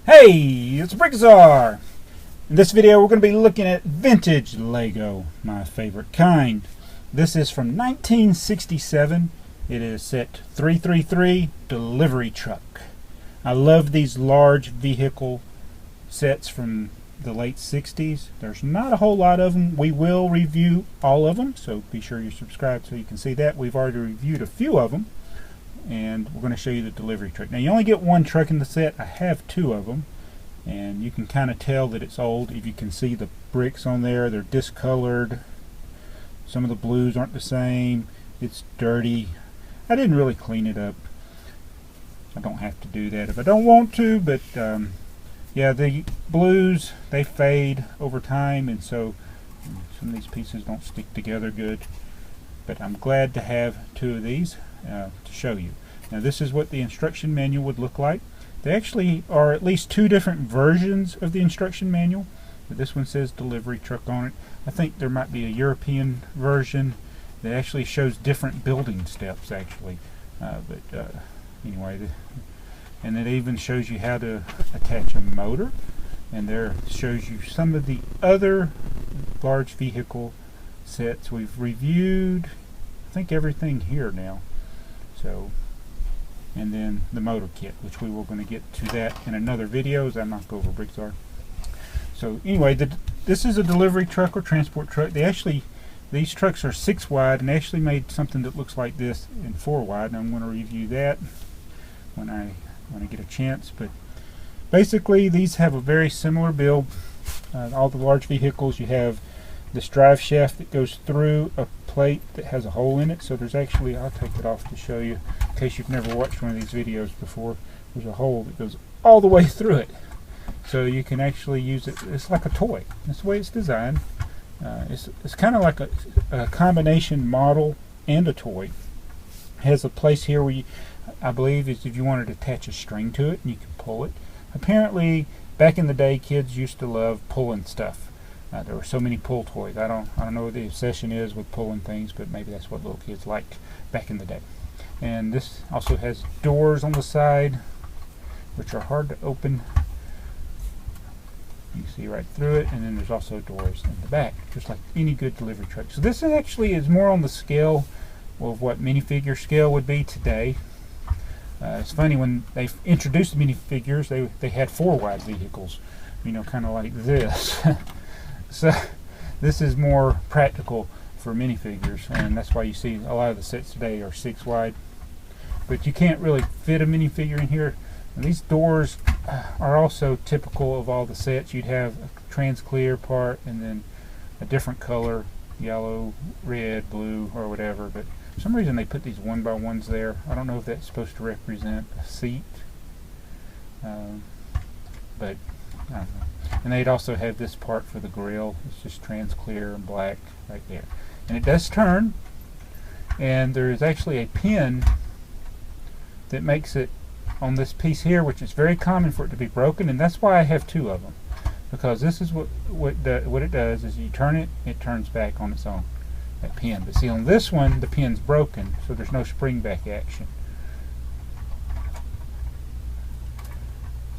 Hey, it's BrickTsar. In this video we're going to be looking at vintage Lego, my favorite kind. This is from 1967. It is set 333 delivery truck. I love these large vehicle sets from the late 60s. There's not a whole lot of them. We will review all of them, so be sure you subscribe so you can see that. We've already reviewed a few of them, and we're going to show you the delivery truck. Now you only get one truck in the set. I have two of them, and you can kind of tell that it's old if you can see the bricks on there. They're discolored. Some of the blues aren't the same. It's dirty. I didn't really clean it up. I don't have to do that if I don't want to, but yeah, the blues, they fade over time, and so some of these pieces don't stick together good. But I'm glad to have two of these to show you. Now this is what the instruction manual would look like. There actually are at least two different versions of the instruction manual. But this one says delivery truck on it. I think there might be a European version that actually shows different building steps actually. Anyway, and it even shows you how to attach a motor, and there shows you some of the other large vehicle sets. We've reviewed, I think, everything here now. So, and then the motor kit, which we were going to get to that in another video as I knock over BrickTsar. So anyway, this is a delivery truck or transport truck. These trucks are 6 wide, and they actually made something that looks like this in 4 wide, and I'm going to review that when I get a chance. But basically these have a very similar build. All the large vehicles, you have this drive shaft that goes through a plate that has a hole in it. So there's actually, I'll take it off to show you in case you've never watched one of these videos before. There's a hole that goes all the way through it, so you can actually use it. It's like a toy. That's the way it's designed. It's kind of like a combination model and a toy. It has a place here where I believe is if you wanted to attach a string to it and you can pull it. Apparently back in the day kids used to love pulling stuff. There were so many pull toys. I don't know what the obsession is with pulling things, but maybe that's what little kids liked back in the day. And this also has doors on the side, which are hard to open. You can see right through it, and then there's also doors in the back, just like any good delivery truck. So this actually is more on the scale of what minifigure scale would be today. It's funny, when they introduced minifigures, they had 4 wide vehicles, you know, kind of like this. So this is more practical for minifigures, and that's why you see a lot of the sets today are 6 wide. But you can't really fit a minifigure in here. And these doors are also typical of all the sets. You'd have a trans clear part and then a different color, yellow, red, blue, or whatever. But for some reason they put these 1x1s there. I don't know if that's supposed to represent a seat, but I don't know. And they'd also have this part for the grill. It's just trans clear and black right there. And it does turn, and there is actually a pin that makes it on this piece here, which is very common for it to be broken, and that's why I have 2 of them, because this is what it does is you turn it, it turns back on its own, that pin. But see, on this one the pin's broken, so there's no spring back action.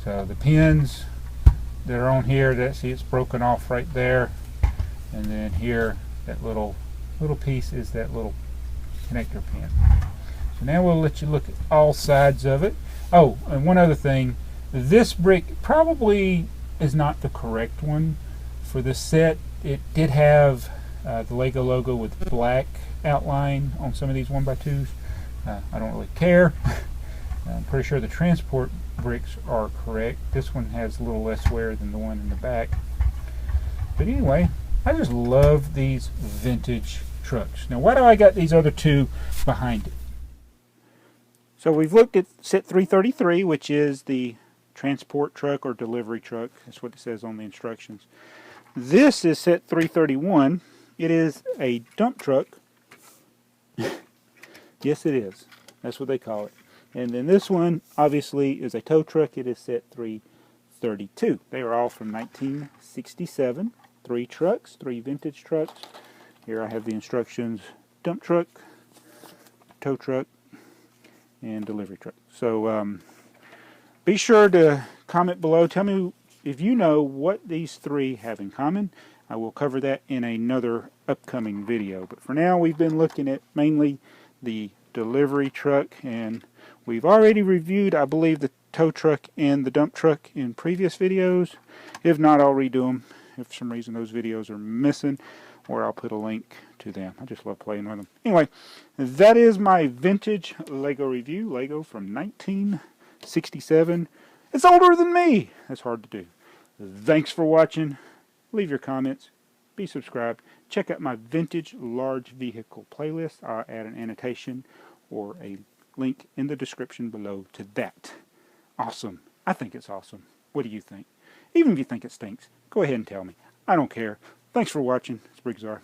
So the pins that are on here, see, it's broken off right there, and then here that little piece is that little connector pin. So now we'll let you look at all sides of it. Oh, and one other thing, this brick probably is not the correct one for this set. It did have the Lego logo with black outline on some of these 1x2s. I don't really care. I'm pretty sure the transport bricks are correct. This one has a little less wear than the one in the back. But anyway, I just love these vintage trucks. Now why do I got these other 2 behind it? So we've looked at set 333, which is the transport truck or delivery truck. That's what it says on the instructions. This is set 331. It is a dump truck. Yes, it is. That's what they call it. And then this one, obviously, is a tow truck. It is set 332. They are all from 1967. 3 trucks, 3 vintage trucks. Here I have the instructions: dump truck, tow truck, and delivery truck. So be sure to comment below. Tell me if you know what these three have in common. I will cover that in another upcoming video. But for now, we've been looking at mainly the delivery truck, and we've already reviewed, I believe, the tow truck and the dump truck in previous videos. If not, I'll redo them if for some reason those videos are missing, or I'll put a link to them. I just love playing with them. Anyway, that is my vintage Lego review. Lego from 1967. It's older than me. That's hard to do. Thanks for watching. Leave your comments. Be subscribed. Check out my vintage large vehicle playlist. I'll add an annotation or a link in the description below to that. Awesome. I think it's awesome. What do you think? Even if you think it stinks, go ahead and tell me. I don't care. Thanks for watching. It's BrickTsar.